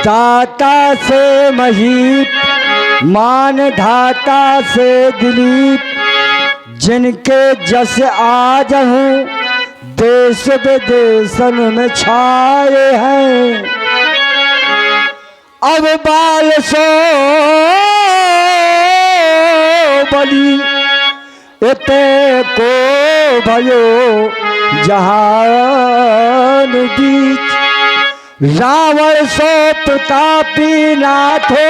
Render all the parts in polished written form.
ताता से महीप मान धाता से दिलीप, जिनके जस आज हूँ देश विदेशन में छाए हैं। अब बाल सो बली इते को भयो जहान बीच, रावण सो प्रतापी नाथो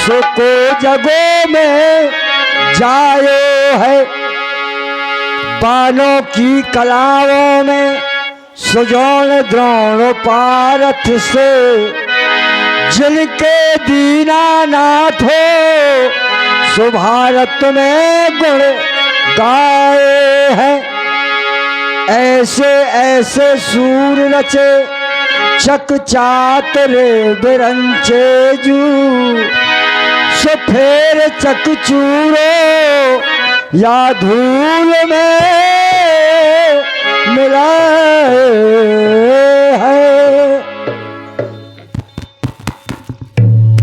सुको जगो में जायो है। बाणों की कलाओं में सुजौन द्रोण पारथ से, जिनके दीनानाथ हो सुभारत में गुण गाए हैं। ऐसे ऐसे सूर रचे चक चातरे बिरंचे जू, सो फेर चक चूरो या धूल में मिला है।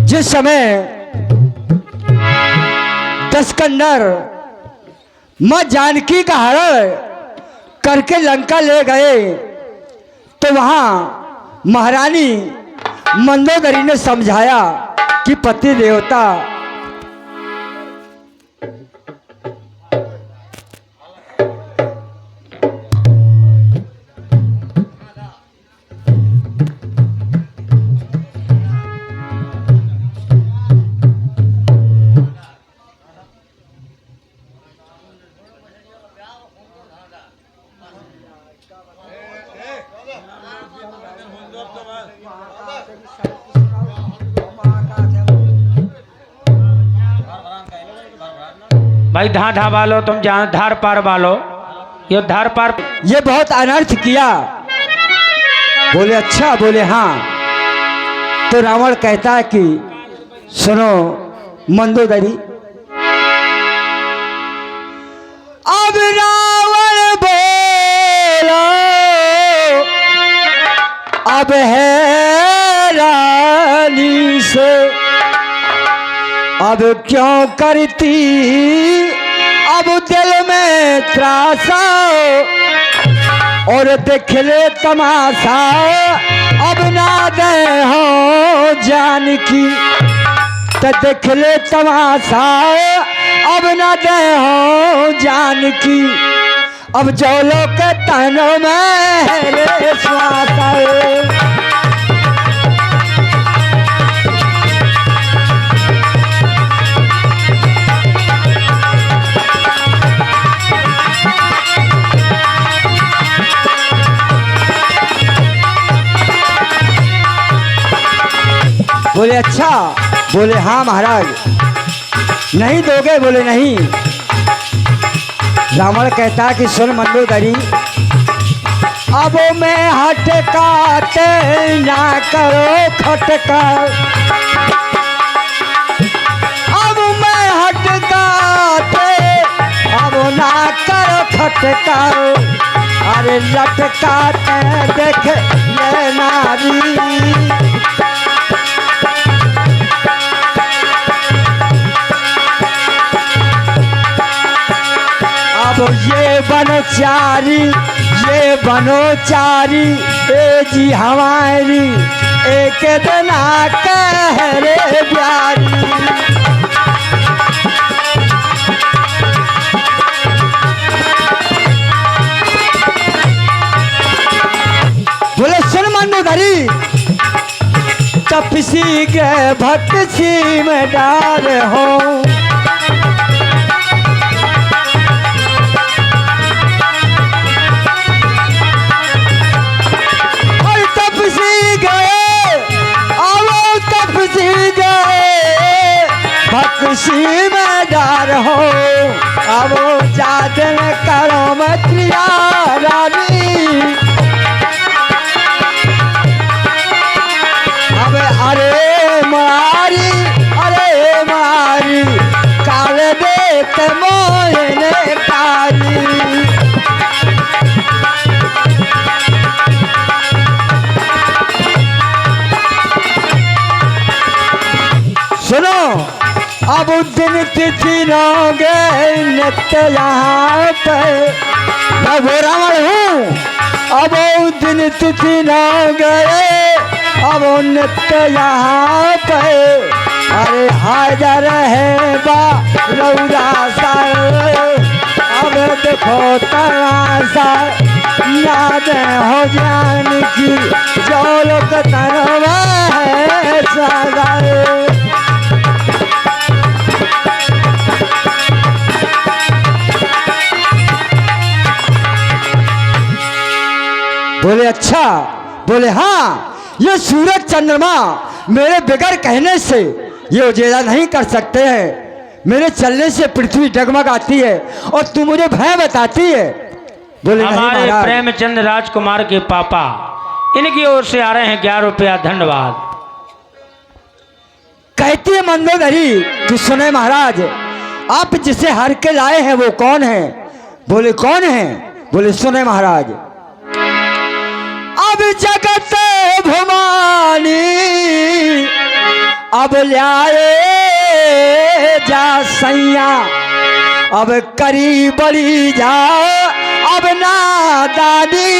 जिस समय दशकंदर मां जानकी का हरण करके लंका ले गए, तो वहां महारानी मंदोदरी ने समझाया कि पति देवता भाई धार ढा वालो, तुम जहाँ धार पार वालो, ये धार पार ये बहुत अनर्थ किया। बोले अच्छा, बोले हाँ। तो रावण कहता है कि सुनो मंदोदरी, अब रावण बोलो अब है रानी से, अब क्यों करती अब दिल में त्रासा, और देख ले तमाशा अब ना दे हो जानकी, तो देख ले तमाशा अब ना दे हो जानकी, अब जौलों के तनों में रे श्वास। बोले अच्छा, बोले हाँ महाराज। नहीं दोगे, बोले नहीं। रावण कहता कि सुन मंदोदरी, अब मैं हटकाते ना करो खटका, अब मैं हटकाते अब ना करो खटका, अरे लटकाते देख ले नारी, तो ये बनचारी, ये बनोचारी ए जी हमारी, एक दिन कह रे प्यारी। बोले सुन मंदोदरी, तपसी के भक्सी में डार हो, खुशी में डार हो, अब जादन करो मतिया रानी, अब अरे मारी काल देत मोहने कारी, दिन तिथि लोगे नित्य यहाँ पे, मैं वो रावण हूँ। अब दिन तिथि न गए अब नित्य यहाँ पे, अरे हाजर है बा रौरा सा, अब देखो तरासा याद हो जान की जो लोग तरवा है सागर। बोले अच्छा, बोले हाँ, ये सूरज चंद्रमा मेरे बगैर कहने से ये उजेला नहीं कर सकते हैं। मेरे चलने से पृथ्वी डगमगाती है और तू मुझे भय बताती है। बोले नहीं हमारे महाराज। प्रेमचंद राजकुमार के पापा, इनकी ओर से आ रहे हैं 11 रुपया धन्यवाद। कहती है मंदोदरी कि सुने महाराज, आप जिसे हर के लाए हैं वो कौन है? बोले कौन है? बोले सुने महाराज, अब जगत भुमानी अब लाए जा सैया, अब करी बड़ी जा अब नादानी,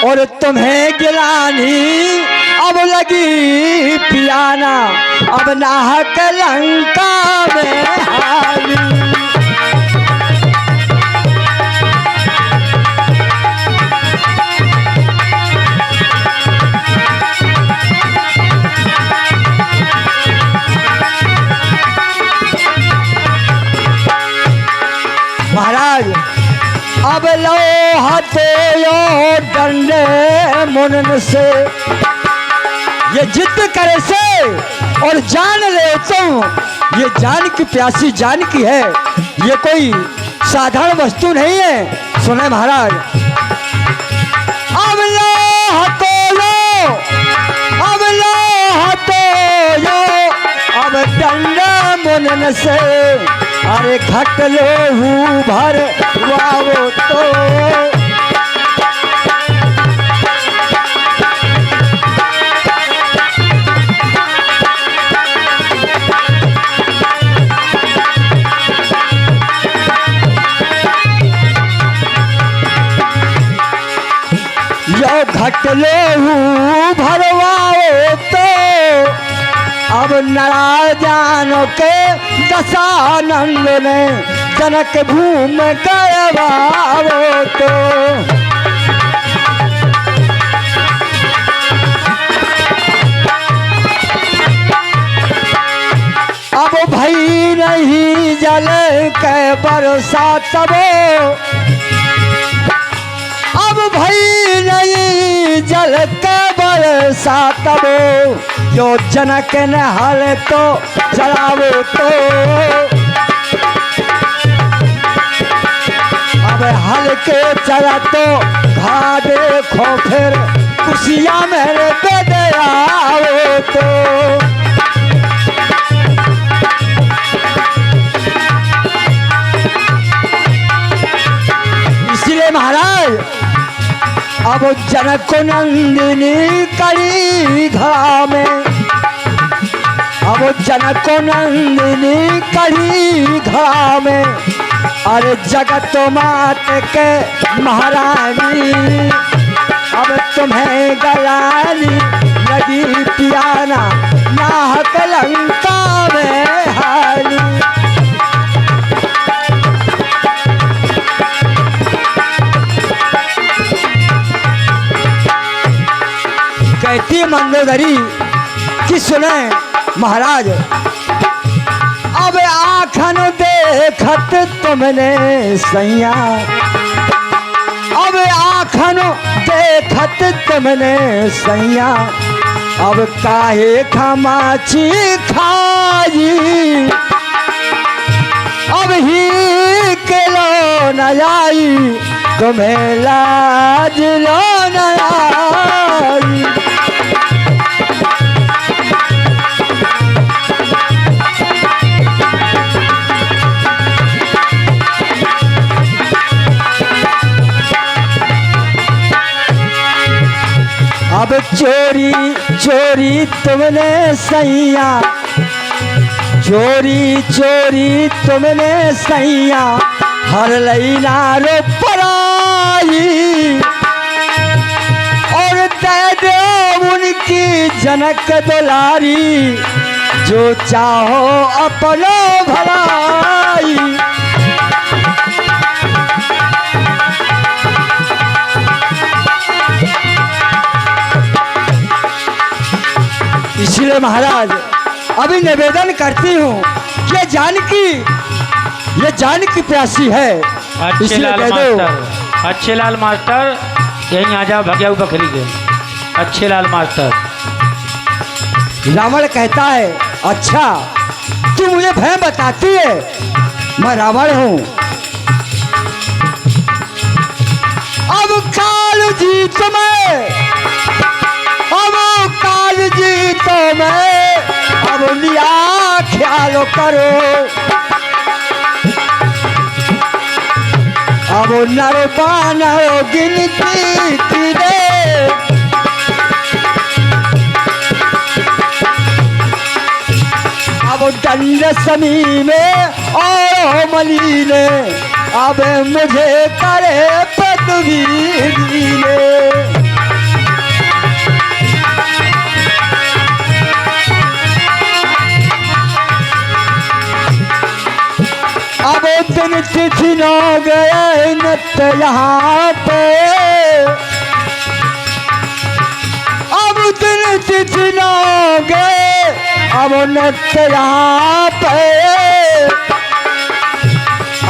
और तुम्हें गिलानी अब लगी पियाना, अब नाहक लंका में हाली। महाराज अब लो हथेलो डंडे मुनन से, ये जिद करे से और जान ले तुम, ये जान की प्यासी जान की है, ये कोई साधारण वस्तु नहीं है। सुने महाराज, अब लो हथेलो, अब लो हथेलो अब डंडे मुनन से, अरे खट लो हूँ भर वावो तो, यो घट लो हूँ भरवाओ तो, अब नारायण जानो के दशानंद ने जनक भूम गवाओ तो, अब भई नहीं जल के बरसात वो, अब भई नहीं जल के बरसात वो, जो जनक ने हल तो जलावो तो, अब हल के चला तो घा देखो फिर खुशियाँ मेरे बेदयाओ तो। इसलिए महाराज अब जनक नंदिनी करी घड़ा में, अब जनक नंदिनी करी घड़ा में, अरे जगत मात के महारानी, अब तुम्हें गलानी लगी पियाना, नाहक लंका में हाली। कहती है मंदोदरी कि सुने महाराज, अब आँखन देखत तुमने सैया, अब आँखन देखत तुमने सैया, अब काहे खमाची खाई, अब ही के लो न आई, तुम्हें लाज लो न आई। अब चोरी चोरी तुमने सैया, चोरी चोरी तुमने सैया हर लैना रो पराई और दे दो उनकी जनक दुलारी जो चाहो अपनो भलाई। इसलिए महाराज अभी निवेदन करती हूँ कि ये जानकी प्यासी है। अच्छे इसलिए लाल कह दो मास्टर, अच्छे लाल मास्टर यहीं आ जाओ भगिया बकरी के। अच्छे लाल मास्टर रावण कहता है अच्छा तू मुझे भय बताती है, मैं रावण हूँ। अब काल जीत में, अब काल जीत में, अब लिया ख्याल करो। अब नर बानर गिनती की दे, अब दंड समी में और मली ने अब मुझे करे पदवी ने। अब दिन तिथि न गए नित्य यहाँ पे, अब दिन तिथि न गए अब नित्य यहाँ पे।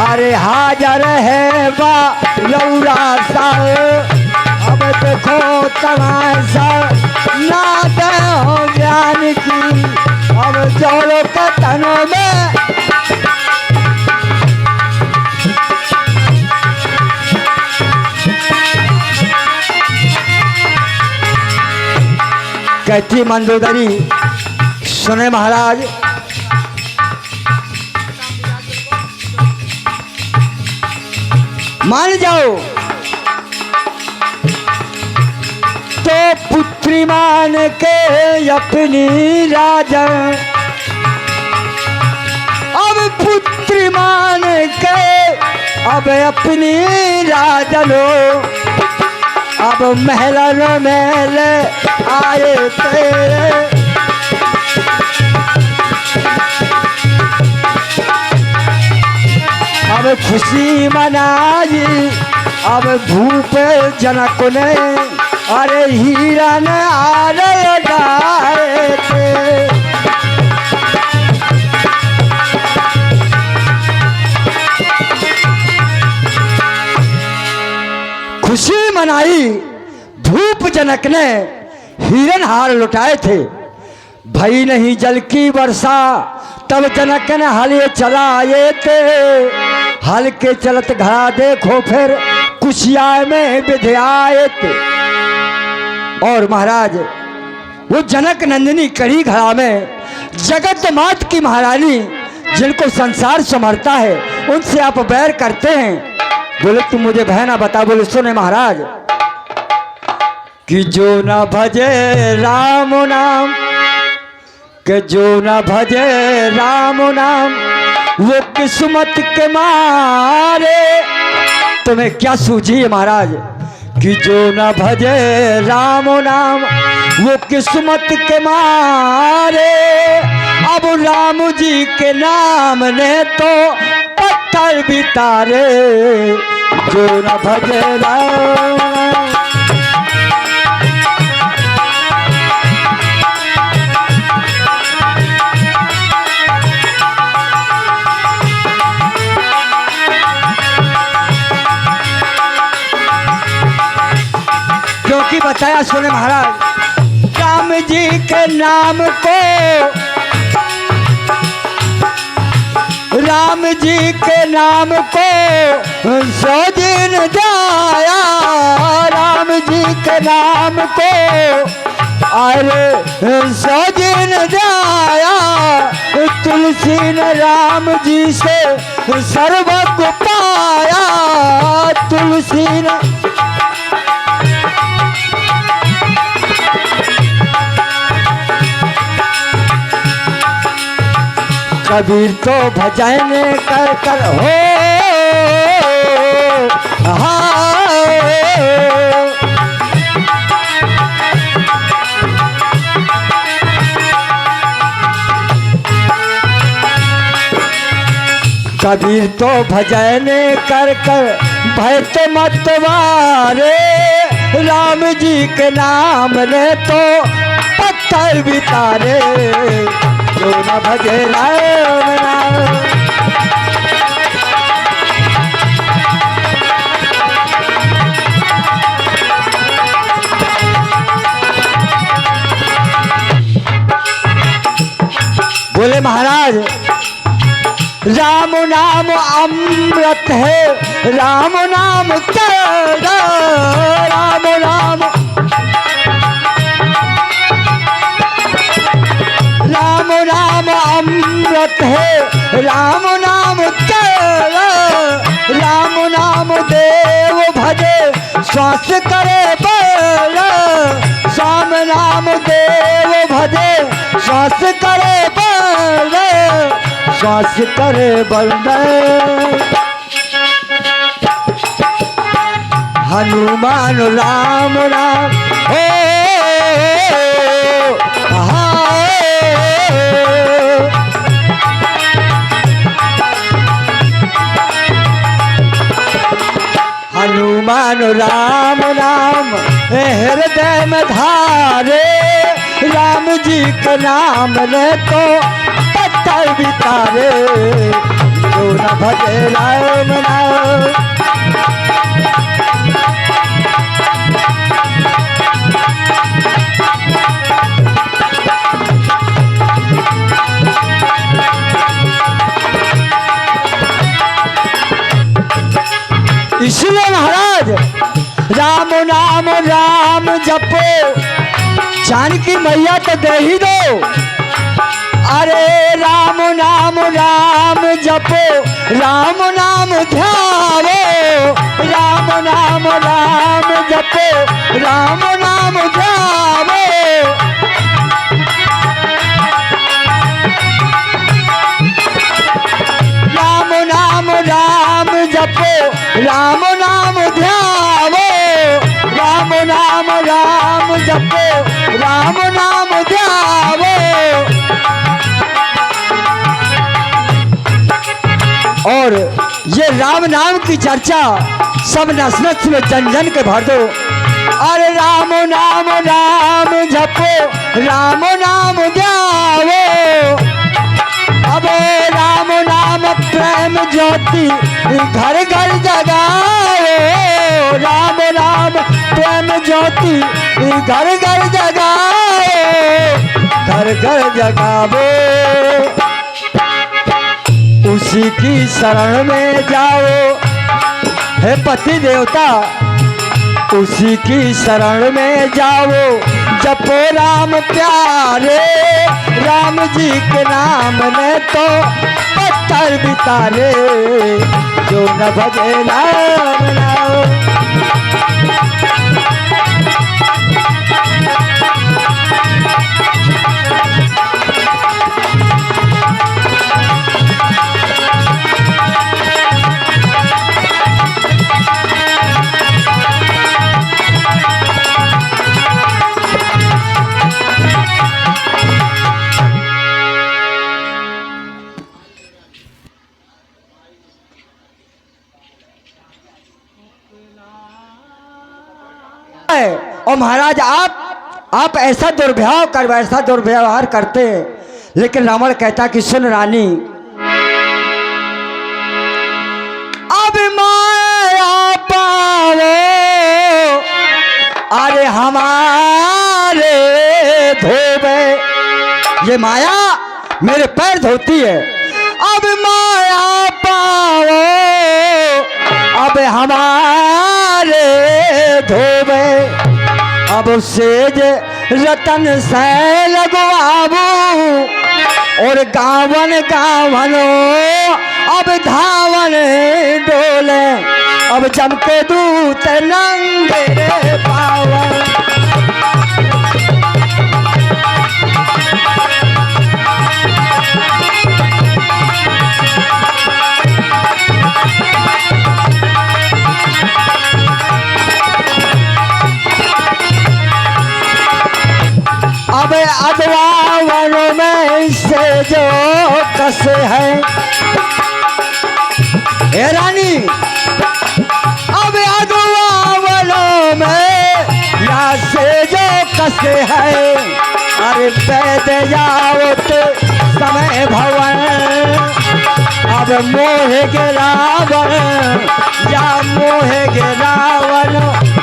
अरे हाजर है बा लौरा साल, अब देखो तमाशा नाद हो ज्ञान की, अब जोड़ो कतन में। कहती मंदोदरी सुने महाराज, मान जाओ तो पुत्री मान के अपनी राजन, अब पुत्री मान के अब अपनी राजनो, अब महलन महल आए थे। अब खुशी मनाई अब भूप जनक ने, अरे हिरन आरे गाए थे। खुशी मनाई भूप जनक ने, हिरन हार लुटाए थे। भई नहीं जल की वर्षा तब जनक ने हल चलाए थे, हल के चलत घड़ा देखो फिर कुशिया में विधयाए थे। और महाराज वो जनक नंदिनी कड़ी घड़ा में जगत मात की महारानी जिनको संसार संभरता है उनसे आप बैर करते हैं। बोले तुम मुझे भय ना बता। बोले सुने महाराज कि जो न भजे राम नाम, कि जो न भजे राम नाम वो किस्मत के मारे। तुम्हें क्या सूझी है महाराज कि जो न भजे राम नाम वो किस्मत के मारे। अब राम जी के नाम ने तो पत्थर भी तारे, जो न भजे राम। क्योंकि बताया सुने महाराज राम जी के नाम को, राम जी के नाम को सौ दिन जाया, राम जी के नाम को अरे सौ दिन जाया। तुलसी ने राम जी से सर्व को पाया, तुलसी ने कबीर तो भजन कर कर हो कबीर तो भजन कर कर भय तो मतवारे राम जी के नाम ले तो पत्थर भी तारे जो न भजे राम नाम। बोले महाराज राम नाम अमृत है राम नाम तेरा राम नाम राम नाम अमृत है राम नाम तेरा राम नाम देव भजे श्वास करे बल राम नाम देव भजे श्वास करे बल श्वास करे बलदेव। हनुमान राम राम हो हनुमान राम राम हृदय में धारे राम जी का नाम ले तो पत्थर भी तारे जो न भजे राम नाम। इसलिए महाराज राम नाम राम जपो जानकी मैया तो दे ही दो। अरे राम नाम राम जपो राम नाम ध्यावो राम नाम राम जपो राम नाम ध्यावो। राम नाम राम जपो राम नाम ध्यावो राम नाम राम जपो राम नाम ध्यावो। और ये राम नाम की चर्चा सब नस नस में जन जन के भर दो। अरे राम नाम राम जपो राम नाम ध्यावो। अब राम नाम प्रेम ज्योति घर घर जगाओ राम नाम प्रेम ज्योति घर घर जगाओ घर घर जगावो। उसी की शरण में जाओ हे पति देवता उसी की शरण में जाओ जपो राम प्यारे राम जी के नाम ने तो पत्थर भी तारे जो न भजे राम नाम। और महाराज आप ऐसा दुर्व्यवहार करते हैं। लेकिन रावण कहता कि सुन रानी अब माया पाओ अरे हमारे धोबे ये माया मेरे पैर धोती है। अब माया पाओ अब हमारे धोबे अब सेज रतन से लगवाबू और गावन गावनो अब धावन डोले अब चमके दूत नंगे पावन। अदवा वनों में से जो कसे है हे रानी, अब अदवा वनों में या से जो कसे है, अरे पैद जाओ तो समय भवन, अब मोह के रावण या मोह के रावण,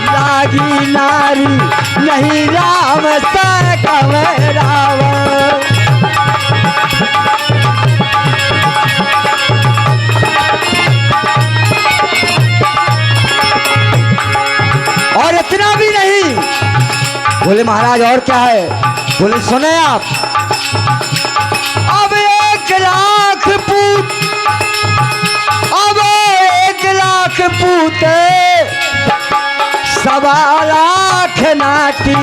लागी नारी नहीं राम सर कवे रावण। और इतना भी नहीं, बोले महाराज और क्या है? बोले सुने आप, अब 1,00,000 पूत, अब 1,00,000 पूते, 1,00,000 नाती,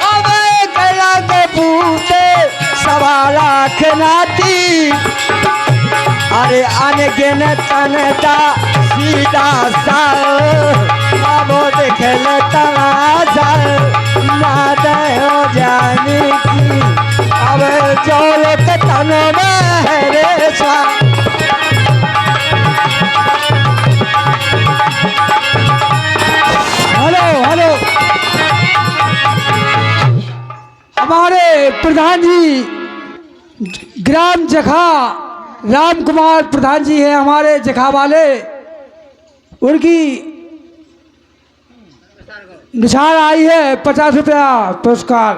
अब 1,00,000 पूते, 1,00,000 नाती, अरे अनगिन तनता सीधा साल, अब देख तमाशा ना दो जाने की, अब जोलत तन में है रे सा। हेलो हेलो, हमारे प्रधान जी ग्राम जखा राम कुमार प्रधान जी हैं, हमारे जखा वाले, उनकी निशान आई है 50 रुपया पुरस्कार।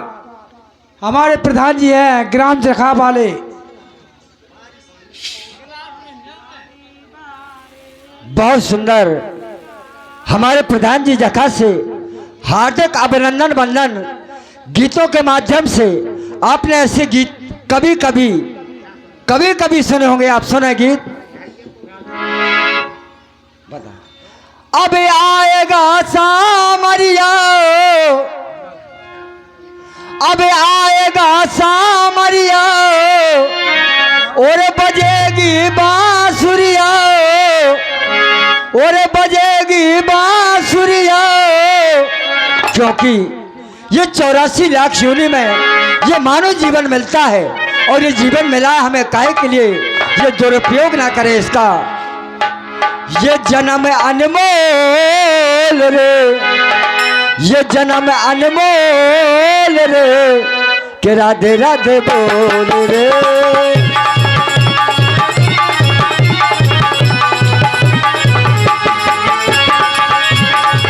हमारे प्रधान जी हैं ग्राम जखा वाले। बहुत सुंदर, हमारे प्रधान जी जखा से हार्दिक अभिनंदन वंदन। गीतों के माध्यम से आपने ऐसे गीत कभी कभी सुने होंगे। आप सुने गीत? बता। अब आएगा सामरिया, अब आएगा सामरिया, और बजेगी बांसुरिया, और बजेगी बांसुरिया, क्योंकि ये 84 लाख योनि में ये मानव जीवन मिलता है, और ये जीवन मिला है हमें काहे के लिए? ये दुरुपयोग ना करे इसका। ये जन्म अनमोल रे, ये जन्म अनमोल रे, के राधे राधे बोल रे।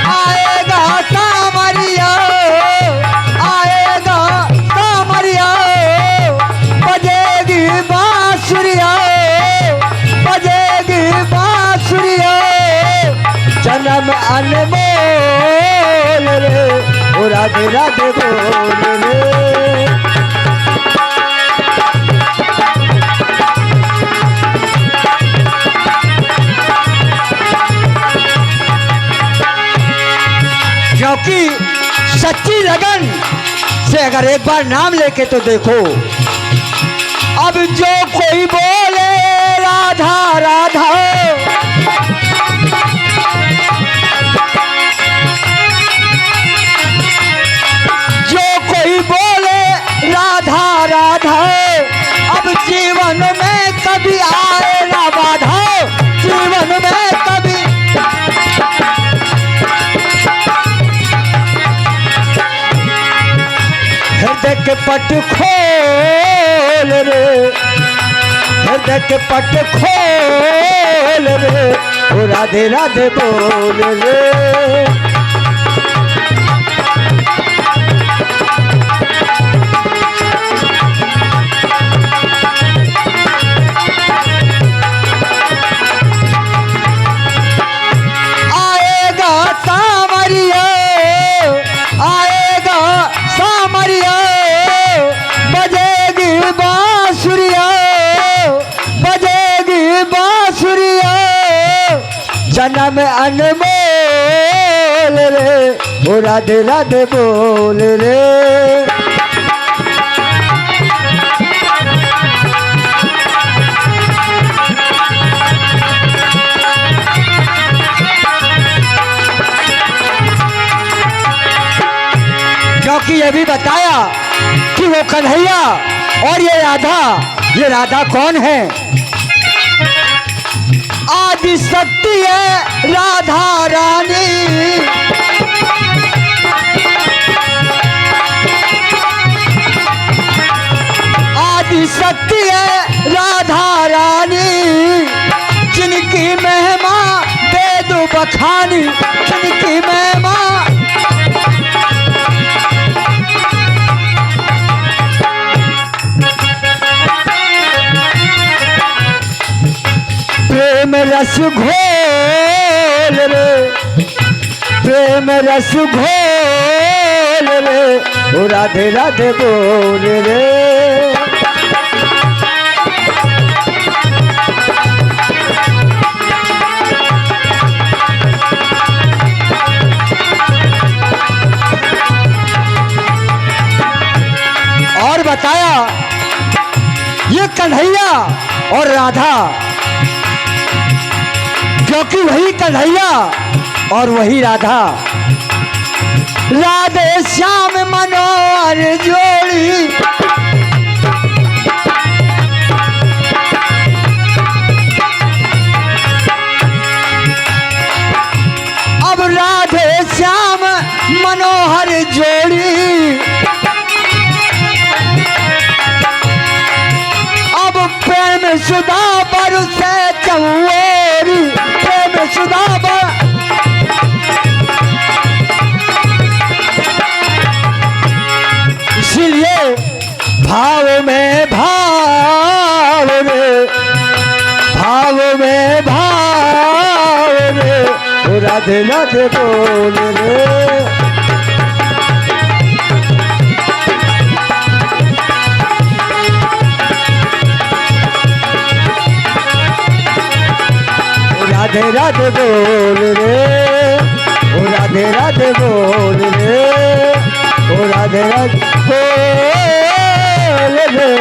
आएगा सामरिया, आएगा सामरिया, बजेगी बांसुरिया, बजेगी बांसुरिया, जन्म अनमोल रे, ओ राधे राधे बोल रे। क्योंकि सच्ची लगन से अगर एक बार नाम लेके तो देखो, अब जो कोई बोले राधा राधा, जो कोई बोले राधा राधा, अब जीवन में कभी आए ना बाधा, जीवन में कभी। हृदय के पट खोल रे, हृदय के पट खोल रे, ओ राधे राधे बोल रे। आएगा सामरिया, आएगा सामरिया, बजेगी बांसुरिया, बजेगी बांसुरिया, जन्म अनमोल रे, ओ राधे राधे बोल रे। क्योंकि ये भी बताया कि वो कन्हैया और ये राधा कौन है? आदि शक्ति है राधा रानी, आदि शक्ति है राधा रानी, जिनकी महिमा वेद बखानी, जिनकी महिमा प्रेम रस घोल रे, प्रेम रस घोल रे, ओ राधे राधे बोल रे। और बताया ये कन्हैया और राधा, क्योंकि वही कन्हैया और वही राधा, राधे श्याम मनोहर जोड़ी, अब राधे श्याम मनोहर जोड़ी, अब प्रेम सुधा बरसे चौरी, प्रेम सुधा इसलिए भाव में भाव रे, भाव में भाव रे, राधे राधे बोल रे। राधे राधे बोल रे, ओ राधे राधे बोल रे, ओ राधे राधे बोल रे।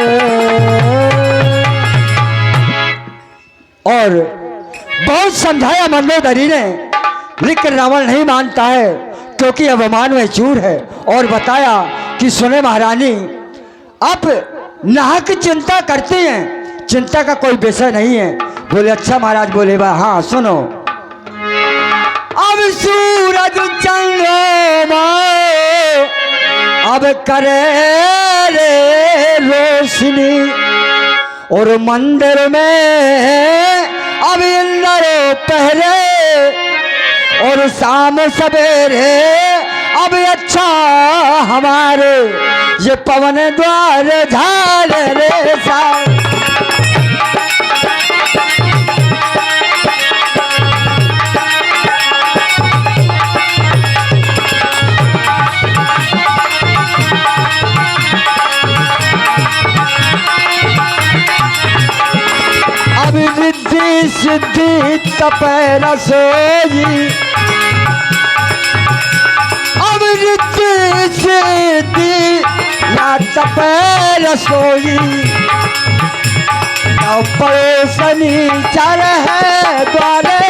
और बहुत समझाया मंदोदरी ने, लेकिन रावण नहीं मानता है क्योंकि अवमान में चूर है। और बताया कि सुने महारानी, आप नाहक चिंता करती हैं, चिंता का कोई विषय नहीं है। बोले अच्छा महाराज। बोले बा हाँ सुनो। अब सूरज चंद्रमा अब करे रे रोशनी, और मंदिर में अब इंद्र पहरे, और शाम सवेरे अब अच्छा हमारे ये पवन द्वार झाल रे सा। अब रिद्धि सिद्धि तपैरा सोई, अब रिद्धि सिद्धि या तपैरा सोई, पड़ोसनी चर है द्वारे,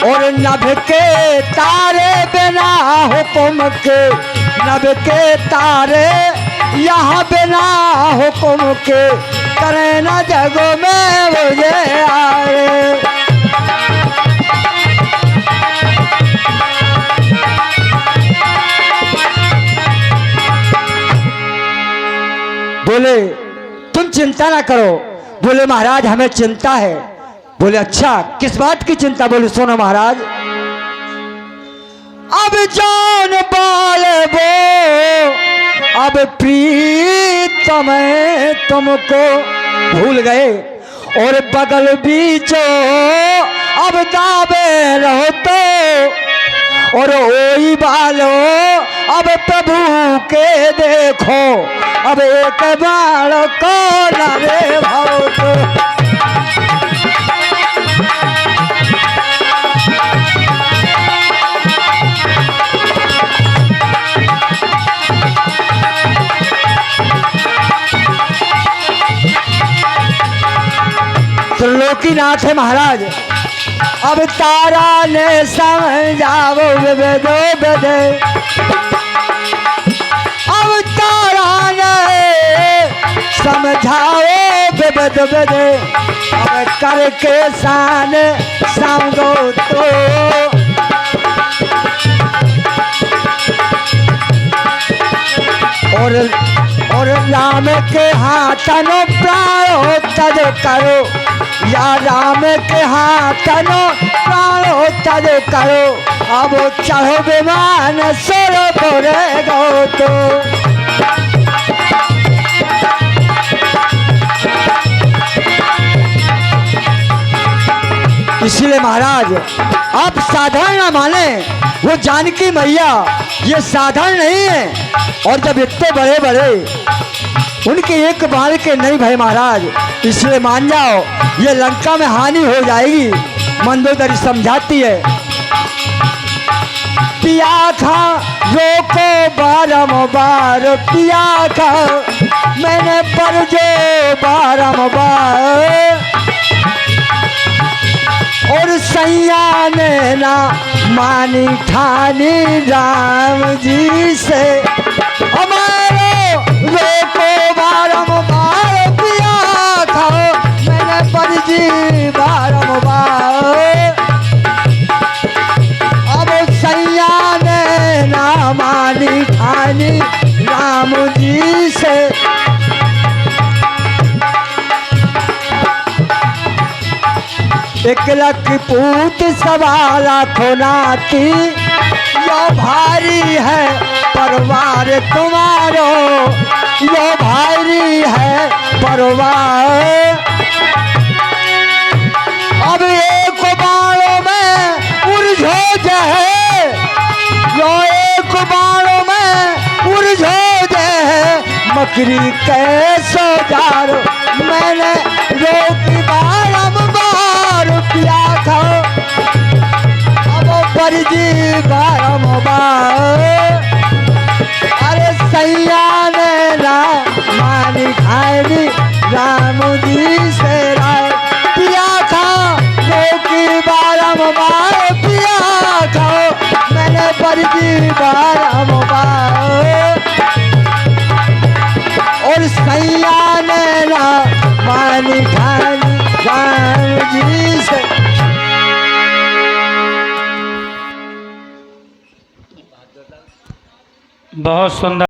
और नभ के तारे बिना हुक्म के, नभ के तारे यहाँ बिना हुक्म के, करे न जग में मुझे आए। बोले तुम चिंता ना करो। बोले महाराज हमें चिंता है। बोले अच्छा किस बात की चिंता? बोले सुनो महाराज, अब जान बाल वो अब प्रीतम तुमको भूल गए, और बगल बीचो अब दावे रहो तो, और ओई बालो अब प्रभु के देखो, अब एक बार को रे भाव तो। त्रिलोकीनाथ है महाराज, अब तारा ने समझाओ बेदो बेदे, अब तारा ने समझाओ बेदो बेदे, अब करके सान समझो तो और राम के हाथनो प्राणो तज करो, या राम के हाथनो प्राणो तज करो, अब चढ़ो विमान सोरो बोरे गो तो। इसलिए महाराज आप साधारण ना माने, वो जानकी मैया ये साधारण नहीं है। और जब इतने बड़े बड़े उनके एक बार के नहीं भाई महाराज, इसलिए मान जाओ ये लंका में हानि हो जाएगी। मंदोदरी समझाती है, पिया था रोको बारंबार, पिया था मैंने पर जो बारंबार, और सैया ने ना मानी ठानी राम जी से, हमारे रोको बारंबार, पिया था मैंने पर जी बारंबार, अब सैया ने ना मानी ठानी राम जी से। एक लख पूत सवा लाखों नाती, यो भारी है परिवार तुम्हारो, यो भारी है परिवार, अब एक बाणों में उलझो जाए, यो एक बाणों में उलझो जाए, मकरी कैसो जारो मैंने रोकी बारंबार, पिया था अब परजी बारंबार, अरे सैया ने ना मानी खानी राम जी से राय, पिया था रोकी बारंबार, पिया था मैंने परजी बारंबार, और सैया ने ना मानी खानी राम जी से। बहुत सुंदर।